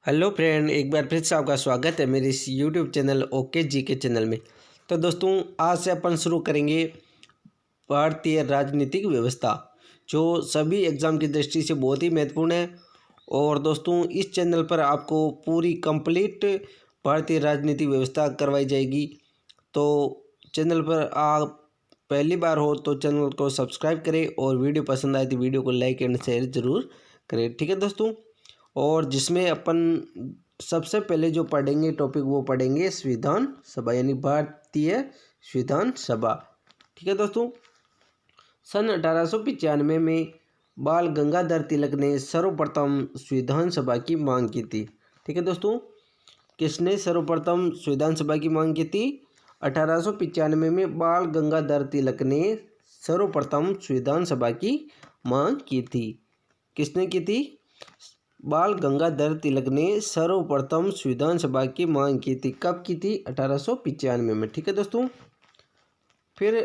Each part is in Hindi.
हेलो फ्रेंड, एक बार फिर से आपका स्वागत है मेरे इस यूट्यूब चैनल ओके जी के चैनल में। तो दोस्तों, आज से अपन शुरू करेंगे भारतीय राजनीतिक व्यवस्था, जो सभी एग्ज़ाम की दृष्टि से बहुत ही महत्वपूर्ण है। और दोस्तों, इस चैनल पर आपको पूरी कंप्लीट भारतीय राजनीतिक व्यवस्था करवाई जाएगी। तो चैनल पर आप पहली बार हो तो चैनल को सब्सक्राइब करें और वीडियो पसंद आए तो वीडियो को लाइक एंड शेयर ज़रूर करें, ठीक है दोस्तों। और जिसमें अपन सबसे पहले जो पढ़ेंगे टॉपिक वो पढ़ेंगे संविधान सभा, यानी भारतीय संविधान सभा, ठीक है दोस्तों। सन 1895 में बाल गंगाधर तिलक ने सर्वप्रथम संविधान सभा की मांग की थी, ठीक है दोस्तों। किसने सर्वप्रथम संविधान सभा की मांग की थी? 1895 में बाल गंगाधर तिलक ने सर्वप्रथम संविधान सभा की मांग की थी। किसने की थी? बाल गंगाधर तिलक ने सर्वप्रथम संविधान सभा की मांग की थी। कब की थी? 1895 में, ठीक है दोस्तों। फिर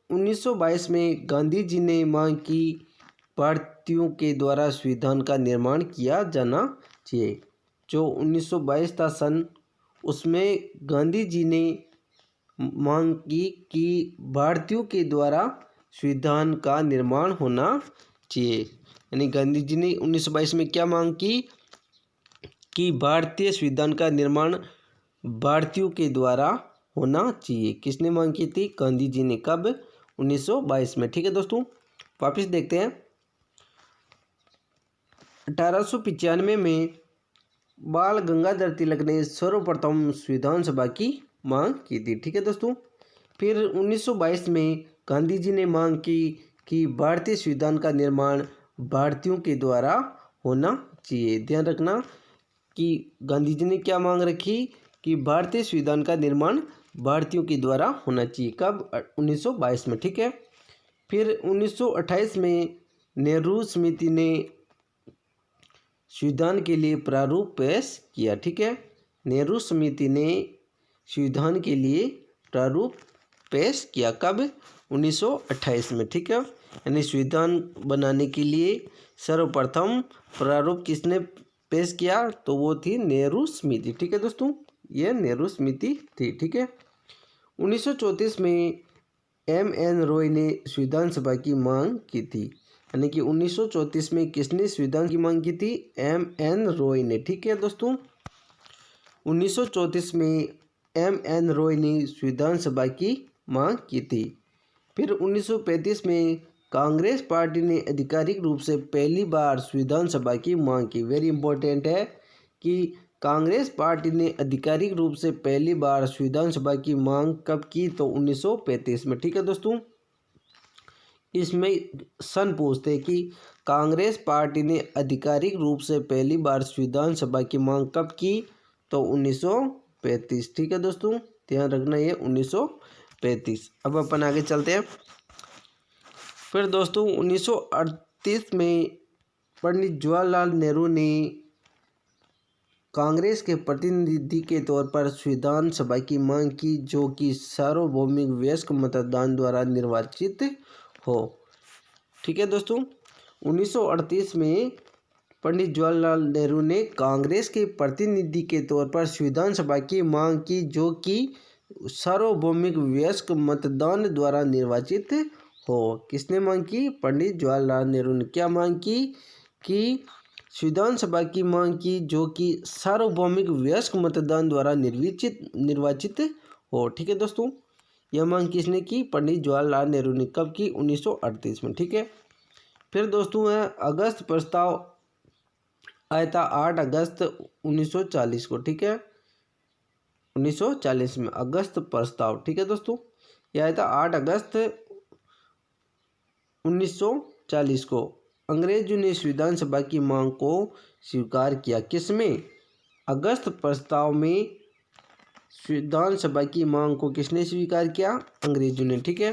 1922 में गांधी जी ने मांग की भारतीयों के द्वारा संविधान का निर्माण किया जाना चाहिए। जो 1922 था सन, उसमें गांधी जी ने मांग की कि भारतीयों के द्वारा संविधान का निर्माण होना चाहिए। यानी गांधी जी ने 1922 में क्या मांग की कि भारतीय संविधान का निर्माण भारतीयों के द्वारा होना चाहिए। किसने मांग की थी? गांधी जी ने। कब? 1922 में, ठीक है दोस्तों। वापस देखते हैं। 1895 में बाल गंगाधर तिलक ने सर्वप्रथम संविधान सभा की मांग की थी, ठीक है दोस्तों। फिर 1922 में गांधी जी ने मांग की कि भारतीय संविधान का निर्माण भारतीयों के द्वारा होना चाहिए। ध्यान रखना कि गांधी जी ने क्या मांग रखी कि भारतीय संविधान का निर्माण भारतीयों के द्वारा होना चाहिए। कब? 1922 में, ठीक है। फिर 1928 में नेहरू समिति ने संविधान के लिए प्रारूप पेश किया, ठीक है। नेहरू समिति ने संविधान के लिए प्रारूप पेश किया। कब? 1928 में, ठीक है। यानी संविधान बनाने के लिए सर्वप्रथम प्रारूप किसने पेश किया? तो वो थी नेहरू समिति, ठीक है दोस्तों। ये नेहरू समिति थी, ठीक है। 1934 में एम.एन. रॉय ने संविधान सभा की मांग की थी। यानी कि 1934 में किसने संविधान की मांग की थी? एम.एन. रॉय ने, ठीक है दोस्तों। 1934 में एम.एन. रॉय ने संविधान सभा की मांग की थी। फिर 1935 में कांग्रेस पार्टी ने आधिकारिक रूप से पहली बार संविधान सभा की मांग की। वेरी इंपॉर्टेंट है कि कांग्रेस पार्टी ने आधिकारिक रूप से पहली बार संविधान सभा की मांग कब की? तो 1935 में, ठीक है दोस्तों। इसमें सन पूछते हैं कि कांग्रेस पार्टी ने आधिकारिक रूप से पहली बार संविधान सभा की मांग कब की? तो 1935, ठीक है दोस्तों। ध्यान रखना, ये 1935। अब अपन आगे चलते हैं। फिर दोस्तों 1938 में पंडित जवाहरलाल नेहरू ने कांग्रेस के प्रतिनिधि के तौर पर संविधान सभा की मांग की, जो कि सार्वभौमिक वयस्क मतदान द्वारा निर्वाचित हो, ठीक है दोस्तों। 1938 में पंडित जवाहरलाल नेहरू ने कांग्रेस के प्रतिनिधि के तौर पर संविधान सभा की मांग की, जो कि सार्वभौमिक वयस्क मतदान द्वारा निर्वाचित हो। किसने मांग की? पंडित जवाहरलाल नेहरू ने। क्या मांग की? कि संविधान सभा की मांग की, जो कि सार्वभौमिक वयस्क मतदान द्वारा निर्वाचित हो, ठीक है दोस्तों। यह मांग किसने की? पंडित जवाहरलाल नेहरू ने। कब की? 1938 में, ठीक है। फिर दोस्तों है अगस्त प्रस्ताव आया था 8 अगस्त 1940 को, ठीक है। 1940 में अगस्त प्रस्ताव, ठीक है दोस्तों। यह आया था 8 अगस्त 1940 को। अंग्रेजों ने संविधान सभा की मांग को स्वीकार किया। किसमें? अगस्त प्रस्ताव में संविधान सभा की मांग को किसने स्वीकार किया? अंग्रेजों ने, ठीक है।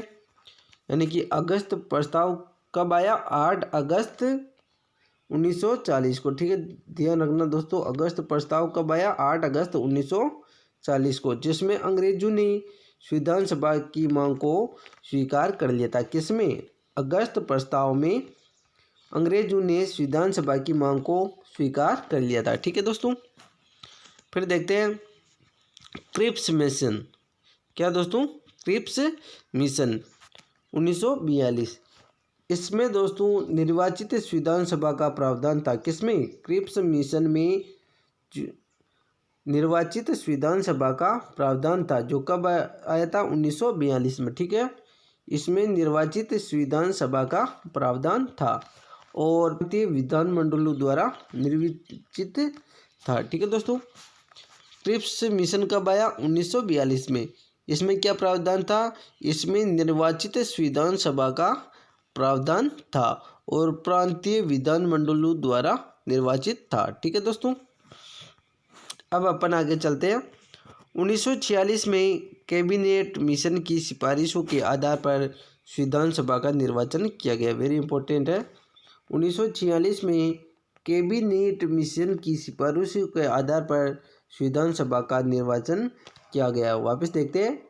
यानी कि अगस्त प्रस्ताव कब आया? 8 अगस्त 1940 को, ठीक है। ध्यान रखना दोस्तों, अगस्त प्रस्ताव कब आया? 8 अगस्त 1940 को, जिसमें अंग्रेजों ने संविधान सभा की मांग को स्वीकार कर लिया था। किसमें? अगस्त प्रस्ताव में अंग्रेजों ने संविधान सभा की मांग को स्वीकार कर लिया था, ठीक है दोस्तों। फिर देखते हैं क्रिप्स मिशन। क्या दोस्तों? Cripps mission 1942। इसमें दोस्तों निर्वाचित संविधान सभा का प्रावधान था। किसमें? क्रिप्स मिशन में निर्वाचित संविधान सभा का प्रावधान था, जो कब आया था? 1942 में। ठीक है, इसमें निर्वाचित संविधान सभा का प्रावधान था और विधानमंडलों द्वारा निर्वाचित था। ठीक है दोस्तों, क्रिप्स मिशन कब आया? 1942 में। इसमें क्या प्रावधान था? इसमें निर्वाचित संविधान सभा का प्रावधान था और प्रांतीय विधानमंडलों द्वारा निर्वाचित था। ठीक है दोस्तों, अब अपन आगे चलते हैं। 1946 में कैबिनेट मिशन की सिफारिशों के आधार पर संविधान सभा का निर्वाचन किया गया। वेरी इंपॉर्टेंट है। 1946 में कैबिनेट मिशन की सिफारिशों के आधार पर संविधान सभा का निर्वाचन किया गया। वापस देखते हैं।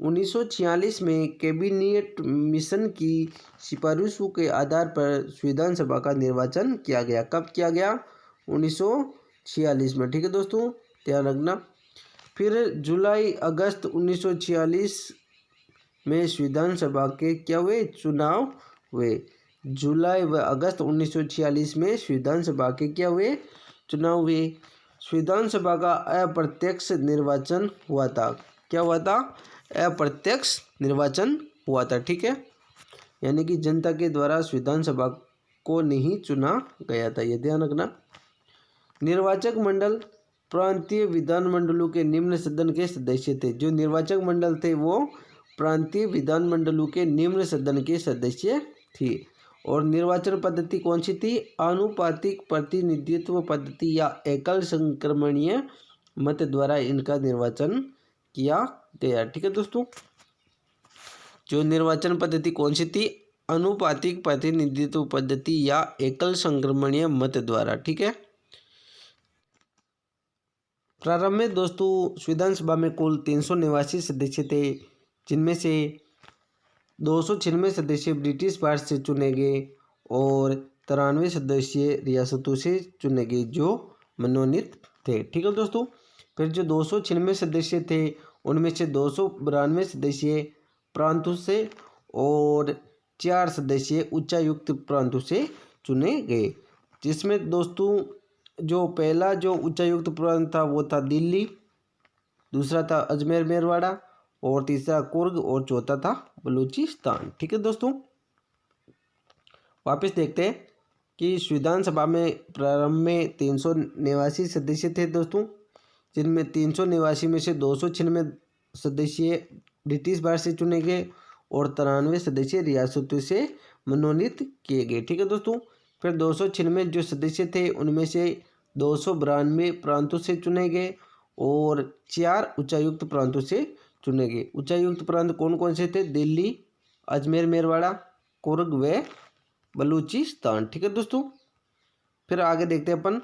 1946 में कैबिनेट मिशन की सिफारिशों के आधार पर संविधान सभा का निर्वाचन किया गया। कब किया गया? 1946 में। ठीक है दोस्तों, ध्यान रखना। फिर जुलाई अगस्त 1946 में संविधान सभा के क्या हुए? चुनाव हुए। जुलाई व अगस्त 1946 में संविधान सभा के क्या हुए? चुनाव हुए। संविधान सभा का अप्रत्यक्ष निर्वाचन हुआ था। क्या हुआ था? अप्रत्यक्ष निर्वाचन हुआ था। ठीक है, यानी कि जनता के द्वारा संविधान सभा को नहीं चुना गया था, ये ध्यान रखना। निर्वाचक मंडल प्रांतीय विधानमंडलों के निम्न सदन के सदस्य थे। जो निर्वाचक मंडल थे वो प्रांतीय विधानमंडलों के निम्न सदन के सदस्य थे। और निर्वाचन पद्धति कौन सी थी? आनुपातिक प्रतिनिधित्व पद्धति या एकल संक्रमणीय मत द्वारा इनका निर्वाचन किया गया। ठीक है दोस्तों, जो निर्वाचन पद्धति कौन सी थी? आनुपातिक प्रतिनिधित्व पद्धति या एकल संक्रमणीय मत द्वारा। ठीक है, प्रारंभ में दोस्तों संविधान सभा में कुल 389 सदस्य थे, जिनमें से 296 सदस्य ब्रिटिश भारत से चुने गए और 93 सदस्य रियासतों से चुने गए जो मनोनीत थे। ठीक है दोस्तों, फिर जो 296 सदस्य थे उनमें से 292 सदस्य प्रांतों से और 4 सदस्य उच्चायुक्त प्रांतों से चुने गए। जिसमें दोस्तों जो पहला जो उच्चायुक्त प्रांत था वो था दिल्ली, दूसरा था अजमेर मेरवाड़ा और तीसरा कुर्ग और चौथा था बलूचिस्तान। ठीक है दोस्तों, वापस देखते हैं कि संविधान सभा में प्रारंभ में 389 सदस्य थे दोस्तों, जिनमें 389 में से 296 सदस्य ब्रिटिश भारत से चुने गए और 93 सदस्य रियासतों से मनोनीत किए गए। ठीक है दोस्तों, फिर 296 जो सदस्य थे उनमें से 292 प्रांतों से चुने गए और 4 उच्चायुक्त प्रांतों से चुने गए। उच्चायुक्त प्रांत कौन कौन से थे? दिल्ली, अजमेर मेरवाड़ा, कुर्ग व बलूचिस्तान। ठीक है दोस्तों, फिर आगे देखते हैं अपन।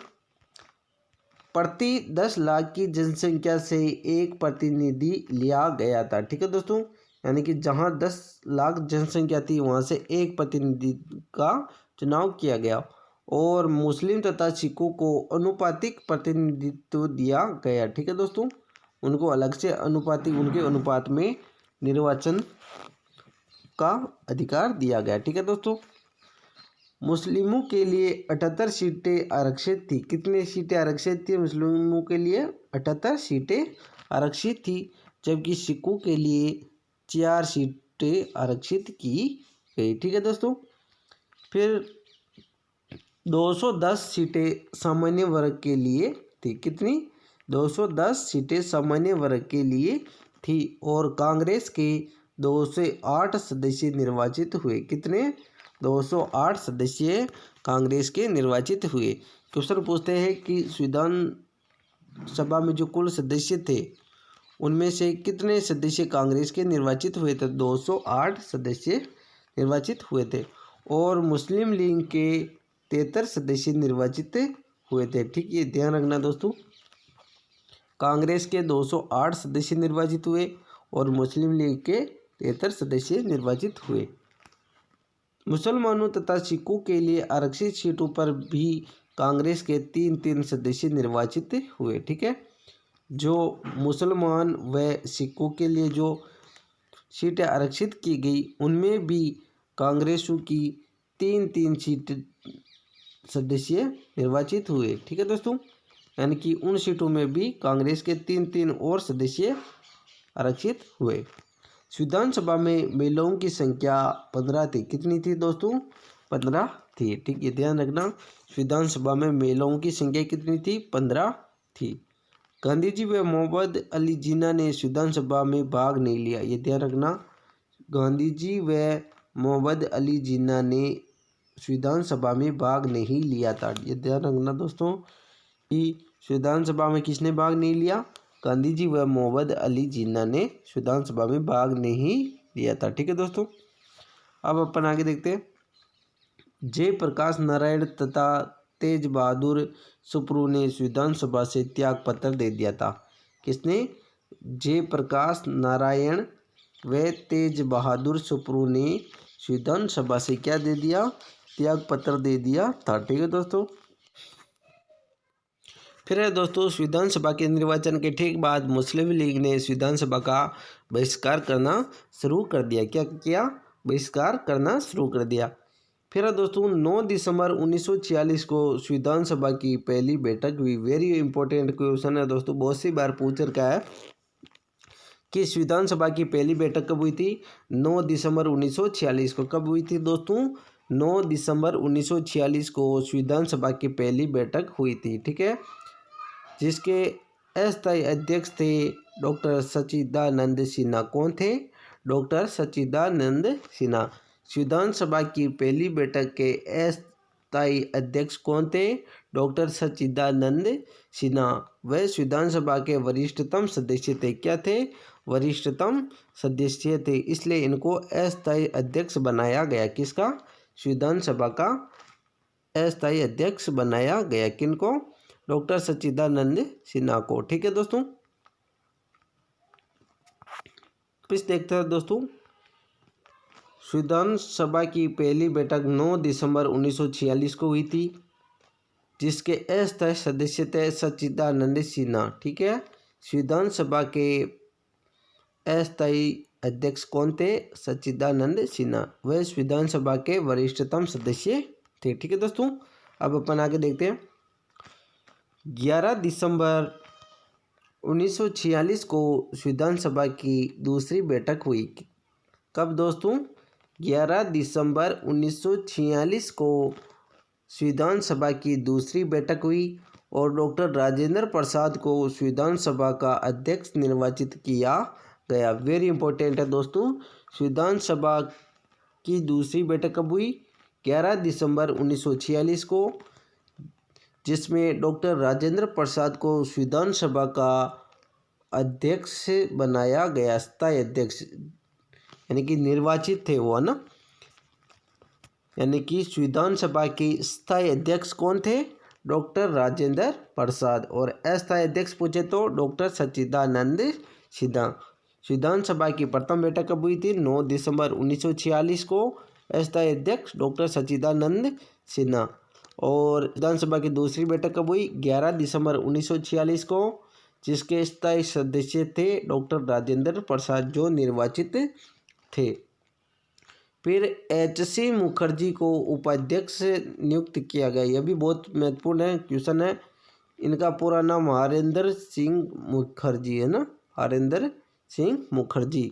प्रति 10 लाख की जनसंख्या से एक प्रतिनिधि लिया गया था। ठीक है दोस्तों, यानी कि जहां 10 लाख जनसंख्या थी वहां से एक प्रतिनिधि का चुनाव किया गया और मुस्लिम तथा सिखों को अनुपातिक प्रतिनिधित्व दिया गया। ठीक है दोस्तों, उनको अलग से अनुपातिक उनके अनुपात में निर्वाचन का अधिकार दिया गया। ठीक है दोस्तों, मुस्लिमों के लिए 78 सीटें आरक्षित थी। कितनी सीटें आरक्षित थी मुस्लिमों के लिए? 78 सीटें आरक्षित थी, जबकि सिखों के लिए 4 सीटें आरक्षित की गई। ठीक है दोस्तों, फिर 210 सीटें सामान्य वर्ग के लिए थी। कितनी? 210 सीटें सामान्य वर्ग के लिए थी और कांग्रेस के 208 सदस्य निर्वाचित हुए। कितने? 208 सदस्य कांग्रेस के निर्वाचित हुए। क्वेश्चन पूछते हैं कि संविधान सभा में जो कुल सदस्य थे उनमें से कितने सदस्य कांग्रेस के निर्वाचित हुए थे? 208 सदस्य निर्वाचित हुए थे और मुस्लिम लीग के 73 सदस्य निर्वाचित हुए थे। ठीक, ये ध्यान रखना दोस्तों, कांग्रेस के 208 सदस्य निर्वाचित हुए और मुस्लिम लीग के 73 सदस्य निर्वाचित हुए। मुसलमानों तथा सिखों के लिए आरक्षित सीटों पर भी कांग्रेस के 3-3 सदस्य निर्वाचित हुए। ठीक है, जो मुसलमान व सिखों के लिए जो सीटें आरक्षित की गई उनमें भी कांग्रेसों की 3-3 सीट सदस्य निर्वाचित हुए। ठीक है दोस्तों, यानी कि उन सीटों में भी कांग्रेस के 3-3 और सदस्य आरक्षित हुए। विधानसभा में महिलाओं की संख्या 15 थी। कितनी थी दोस्तों? 15 थी। ठीक है, ध्यान रखना, विधानसभा में महिलाओं की संख्या कितनी थी? 15 थी। गांधी जी व मोहम्मद अली जिन्ना ने विधानसभा में भाग नहीं लिया। ये ध्यान रखना, गांधी जी व मोहम्मद अली जिन्ना ने विधानसभा में भाग नहीं लिया था। ये ध्यान रखना दोस्तों कि विधानसभा में किसने भाग नहीं लिया? गांधी जी व मोहम्मद अली जिन्ना ने विधानसभा में भाग नहीं लिया था। ठीक है दोस्तों, अब अपन आगे देखते हैं। जयप्रकाश नारायण तथा तेज बहादुर सुप्रू ने विधानसभा से त्याग पत्र दे दिया था। किसने? जयप्रकाश नारायण व तेज बहादुर सुप्रू ने विधानसभा से क्या दे दिया? त्याग पत्र दे दिया था। ठीक है दोस्तों, फिर है दोस्तों, विधानसभा के निर्वाचन के ठीक बाद मुस्लिम लीग ने विधानसभा का बहिष्कार करना शुरू कर दिया। क्या किया? बहिष्कार करना शुरू कर दिया। फिर है दोस्तों, 9 दिसंबर 1946 को विधानसभा की पहली बैठक हुई। वेरी इंपॉर्टेंट क्वेश्चन है दोस्तों, बहुत सी बार पूछ रखा है कि विधानसभा की पहली बैठक कब हुई थी? 9 दिसंबर 1946 को। कब हुई थी दोस्तों? 9 दिसंबर 1946 को विधानसभा की पहली बैठक हुई थी। ठीक है, जिसके अस्थायी अध्यक्ष थे डॉक्टर सच्चिदानंद सिन्हा। कौन थे? डॉक्टर सच्चिदानंद सिन्हा। विधानसभा की पहली बैठक के अस्थायी अध्यक्ष कौन थे? डॉक्टर सच्चिदानंद सिन्हा। वह विधानसभा के वरिष्ठतम सदस्य थे। क्या थे? वरिष्ठतम सदस्य थे, इसलिए इनको अस्थायी अध्यक्ष बनाया गया। किसका? विधानसभा का अस्थायी अध्यक्ष बनाया गया। किनको? डॉक्टर सच्चिदानंद सिन्हा को। ठीक है दोस्तों, प्लीज देखते हैं दोस्तों, विधानसभा की पहली बैठक 9 दिसंबर 1946 को हुई थी, जिसके अस्थायी सदस्य थे सच्चिदानंद सिन्हा। ठीक है, विधानसभा के अस्थायी अध्यक्ष कौन थे? सच्चिदानंद सिन्हा। वह विधानसभा के वरिष्ठतम सदस्य थे। ठीक है दोस्तों, अब अपन आगे देखते हैं। 11 दिसंबर 1946 को विधानसभा की दूसरी बैठक हुई। कब दोस्तों? 11 दिसंबर 1946 को विधानसभा की दूसरी बैठक हुई और डॉक्टर राजेंद्र प्रसाद को विधानसभा का अध्यक्ष निर्वाचित किया गया। वेरी इंपॉर्टेंट है दोस्तों, विधानसभा की दूसरी बैठक कब हुई? 11 दिसंबर 1946 को, जिसमें डॉक्टर राजेंद्र प्रसाद को विधानसभा का अध्यक्ष बनाया गया। स्थायी अध्यक्ष यानी कि निर्वाचित थे वो, है ना। यानी कि विधानसभा के स्थायी अध्यक्ष कौन थे? डॉक्टर राजेंद्र प्रसाद। और अस्थायी अध्यक्ष पूछे तो डॉक्टर सच्चिदानंद सिन्हा। विधानसभा की प्रथम बैठक कब हुई थी? 9 दिसंबर 1946 को। अस्थायी अध्यक्ष डॉक्टर सच्चिदानंद सिन्हा। और विधानसभा की दूसरी बैठक कब हुई? 11 दिसंबर 1946 को, जिसके स्थायी सदस्य थे डॉक्टर राजेंद्र प्रसाद, जो निर्वाचित थे। फिर HC मुखर्जी को उपाध्यक्ष नियुक्त किया गया। यह भी बहुत महत्वपूर्ण है, क्वेश्चन है। इनका पूरा नाम हरेंद्र सिंह मुखर्जी है ना, हरेंद्र सिंह मुखर्जी।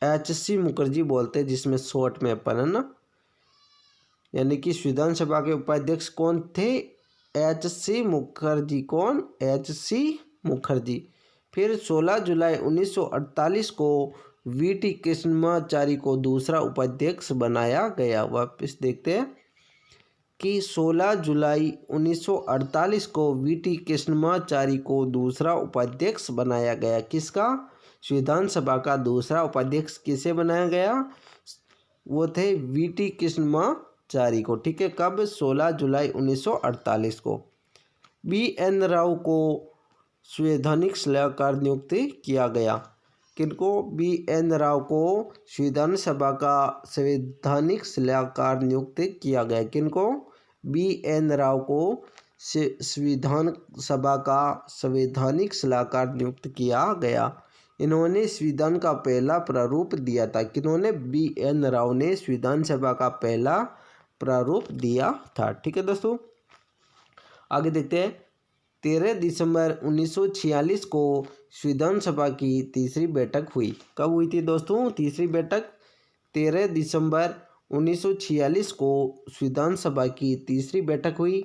HC मुखर्जी बोलते हैं, जिसमें शॉर्ट में अपन, है ना। यानी कि विधानसभा के उपाध्यक्ष कौन थे? HC मुखर्जी। कौन? HC मुखर्जी। फिर 16 जुलाई 1948 को VT कृष्णमाचारी को दूसरा उपाध्यक्ष बनाया गया। वापस देखते हैं कि 16 जुलाई 1948 को VT कृष्णमाचारी को दूसरा उपाध्यक्ष बनाया गया। किसका? विधानसभा का दूसरा उपाध्यक्ष किसे बनाया गया? वो थे VT कृष्णमाचारी को। ठीक है, कब? 16 जुलाई 1948 को। BN राव को संवैधानिक सलाहकार नियुक्त किया गया। किनको? BN राव को विधानसभा का संवैधानिक सलाहकार नियुक्त किया गया। किनको? BN राव को संविधान सभा का संवैधानिक सलाहकार नियुक्त किया गया। इन्होंने संविधान का पहला प्रारूप दिया था। किन्होंने? BN राव ने संविधान सभा का पहला प्रारूप दिया था। ठीक है दोस्तों, आगे देखते हैं। 13 दिसंबर 1946 को संविधान सभा की तीसरी बैठक हुई। कब हुई थी दोस्तों तीसरी बैठक? 13 दिसंबर 1946 को संविधान सभा की तीसरी बैठक हुई,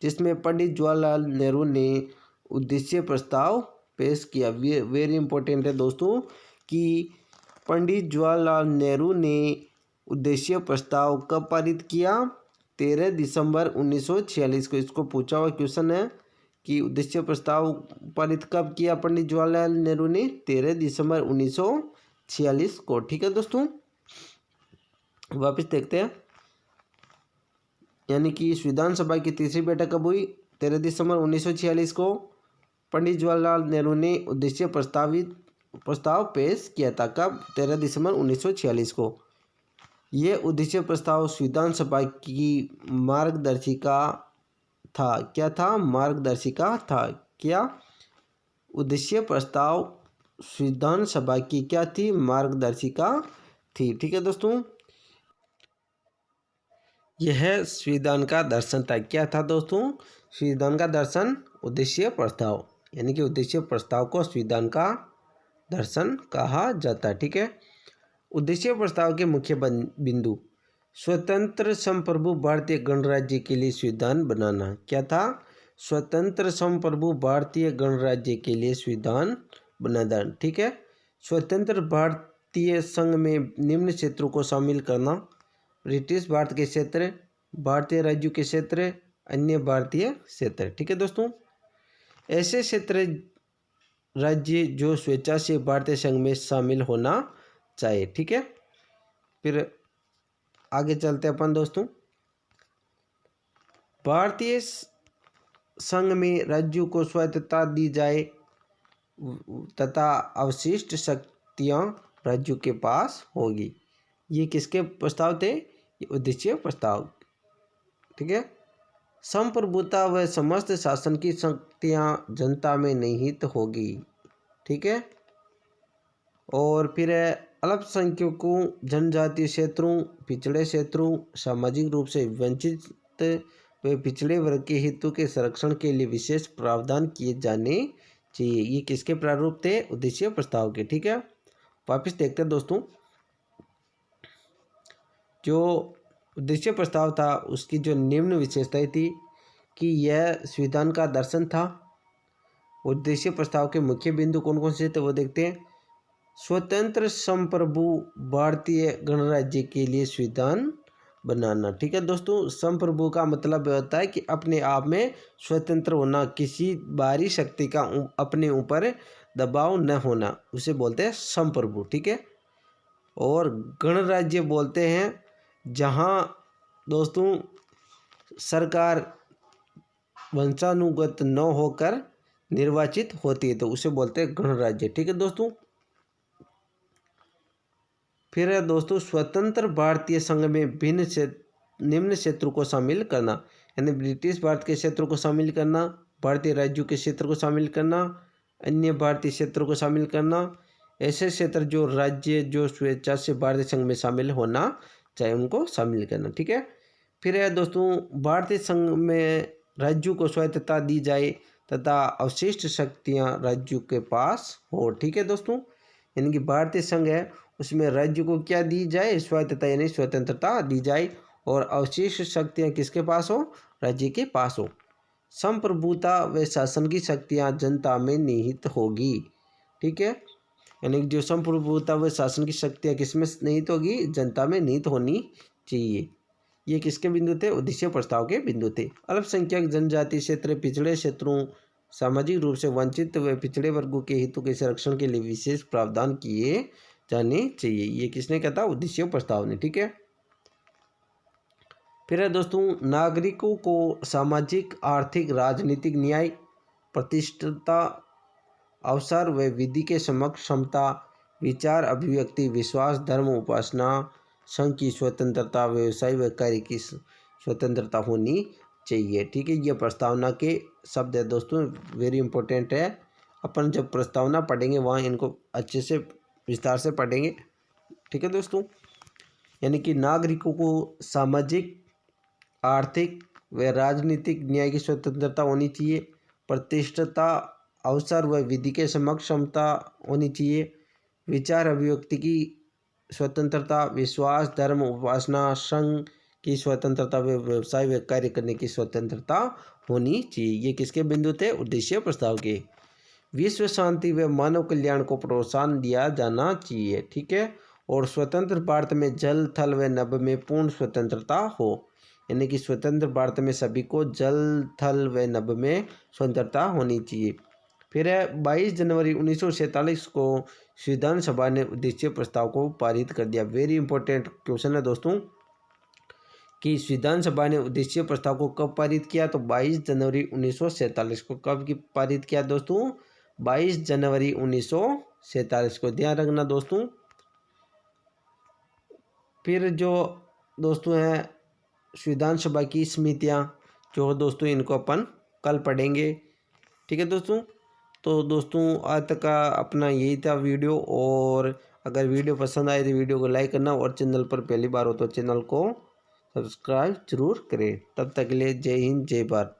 जिसमें पंडित जवाहरलाल नेहरू ने उद्देश्य प्रस्ताव पेश किया। वेरी इंपॉर्टेंट है दोस्तों कि पंडित जवाहरलाल नेहरू ने उद्देश्य प्रस्ताव कब पारित किया? 13 दिसंबर 1946 को। इसको पूछा हुआ क्वेश्चन है कि उद्देश्य प्रस्ताव पारित कब किया पंडित जवाहरलाल नेहरू ने? 13 दिसंबर 1946 को। ठीक है दोस्तों, वापस देखते हैं। यानी कि संविधान सभा की तीसरी बैठक कब हुई? 13 दिसंबर 1946 को। पंडित जवाहरलाल नेहरू ने उद्देश्य प्रस्ताव पेश किया था। कब? 13 दिसंबर 1946 को। ये उद्देश्य प्रस्ताव संविधान सभा की मार्गदर्शिका था। क्या था? मार्गदर्शिका था। क्या? उद्देश्य प्रस्ताव संविधान सभा की क्या थी? मार्गदर्शिका थी। ठीक है दोस्तों, यह संविधान का दर्शन था। क्या था दोस्तों? संविधान का दर्शन, उद्देश्य प्रस्ताव। यानी कि उद्देश्य प्रस्ताव को संविधान का दर्शन कहा जाता है। ठीक है, उद्देश्य प्रस्ताव के मुख्य बिंदु: स्वतंत्र संप्रभु भारतीय गणराज्य के लिए संविधान बनाना। क्या था? स्वतंत्र संप्रभु भारतीय गणराज्य के लिए संविधान बनाना। ठीक है, स्वतंत्र भारतीय संघ में निम्न क्षेत्रों को शामिल करना: ब्रिटिश भारत के क्षेत्र, भारतीय राज्यों के क्षेत्र, अन्य भारतीय क्षेत्र। ठीक है दोस्तों, ऐसे क्षेत्र राज्य जो स्वेच्छा से भारतीय संघ में शामिल होना चाहिए। ठीक है, फिर आगे चलते अपन दोस्तों। भारतीय संघ में राज्यों को स्वायत्तता दी जाए तथा अवशिष्ट शक्तियां राज्यों के पास होगी। ये किसके प्रस्ताव थे? ये उद्देश्य प्रस्ताव। ठीक है, संप्रभुता व समस्त शासन की शक्तियां जनता में निहित होगी। ठीक है, और फिर अल्पसंख्यकों, जनजातीय क्षेत्रों, पिछड़े क्षेत्रों, सामाजिक रूप से वंचित व पिछड़े वर्ग के हितों के संरक्षण के लिए विशेष प्रावधान किए जाने चाहिए। ये किसके प्रारूप थे? उद्देश्य प्रस्ताव के। ठीक है, वापस देखते हैं दोस्तों। जो उद्देश्य प्रस्ताव था उसकी जो निम्न विशेषताएं थी कि यह संविधान का दर्शन था। उद्देश्य प्रस्ताव के मुख्य बिंदु कौन कौन से थे वो देखते हैं। स्वतंत्र संप्रभु भारतीय गणराज्य के लिए संविधान बनाना। ठीक है दोस्तों, संप्रभु का मतलब होता है कि अपने आप में स्वतंत्र होना, किसी बाहरी शक्ति का अपने ऊपर दबाव न होना, उसे बोलते हैं संप्रभु। ठीक है, और गणराज्य बोलते हैं जहां दोस्तों सरकार वंशानुगत न होकर निर्वाचित होती है, तो उसे बोलते हैं गणराज्य। ठीक है दोस्तों, फिर है दोस्तों स्वतंत्र भारतीय संघ में भिन्न निम्न क्षेत्रों को शामिल करना, यानी ब्रिटिश भारत के क्षेत्रों को शामिल करना, भारतीय राज्यों के क्षेत्र को शामिल करना, अन्य भारतीय क्षेत्रों को शामिल करना। ऐसे क्षेत्र जो राज्य जो स्वेच्छा से भारतीय संघ में शामिल होना चाहे उनको शामिल करना। ठीक है, फिर है दोस्तों भारतीय संघ में राज्यों को स्वायत्तता दी जाए तथा अवशिष्ट शक्तियां राज्यों के पास हो। ठीक है दोस्तों, यानी कि भारतीय संघ है उसमें राज्य को क्या दी जाए? स्वायत्तता यानी स्वतंत्रता दी जाए, और अवशिष्ट शक्तियां किसके पास हो? राज्य के पास हो। संप्रभुता व शासन की शक्तियां जनता में निहित होगी। ठीक है, यानी जो संप्रभुता व शासन की शक्तियां किसमें निहित होगी? जनता में निहित होनी चाहिए। ये किसके बिंदु थे? उद्देश्य प्रस्ताव के बिंदु थे। अल्पसंख्यक, जनजातीय क्षेत्र, पिछड़े क्षेत्रों, सामाजिक रूप से वंचित व पिछड़े वर्गों के हितों के संरक्षण के लिए विशेष प्रावधान किए जाने चाहिए। ये किसने कहा था? उद्देश्य प्रस्ताव ने। ठीक है, फिर है दोस्तों नागरिकों को सामाजिक, आर्थिक, राजनीतिक न्याय, प्रतिष्ठिता, अवसर व विधि के समक्ष क्षमता, विचार अभिव्यक्ति, विश्वास, धर्म उपासना, संघ की स्वतंत्रता, व्यवसाय व कार्य की स्वतंत्रता होनी चाहिए। ठीक है, ये प्रस्तावना के शब्द है दोस्तों, वेरी इंपॉर्टेंट है। अपन जब प्रस्तावना पढ़ेंगे वहाँ इनको अच्छे से विस्तार से पढ़ेंगे। ठीक है दोस्तों, यानी कि नागरिकों को सामाजिक, आर्थिक व राजनीतिक न्याय की स्वतंत्रता होनी चाहिए। प्रतिष्ठिता, अवसर व विधि के समक्ष क्षमता होनी चाहिए। विचार अभिव्यक्ति की स्वतंत्रता, विश्वास, धर्म, उपासना, संघ की स्वतंत्रता व व्यवसाय व कार्य करने की स्वतंत्रता होनी चाहिए। ये किसके बिंदु थे? उद्देश्य प्रस्ताव के। विश्व शांति व मानव कल्याण को प्रोत्साहन दिया जाना चाहिए। ठीक है, और स्वतंत्र भारत में जल, थल व नभ में पूर्ण स्वतंत्रता हो, यानी कि स्वतंत्र भारत में सभी को जल, थल व नभ में स्वतंत्रता होनी चाहिए। फिर है 22 जनवरी 1947 को संविधान सभा ने उद्देश्य प्रस्ताव को पारित कर दिया। वेरी इंपॉर्टेंट क्वेश्चन है दोस्तों कि संविधान सभा ने उद्देश्य प्रस्ताव को कब पारित किया? तो 22 जनवरी 1947 को। कब की पारित किया दोस्तों? 22 जनवरी 1947 को, ध्यान रखना दोस्तों। फिर जो दोस्तों हैं संविधान सभा की समितियां, जो दोस्तों इनको अपन कल पढ़ेंगे। ठीक है दोस्तों, तो दोस्तों आज तक का अपना यही था वीडियो, और अगर वीडियो पसंद आए तो वीडियो को लाइक करना, और चैनल पर पहली बार हो तो चैनल को सब्सक्राइब जरूर करें। तब तक के लिए जय हिंद, जय भारत।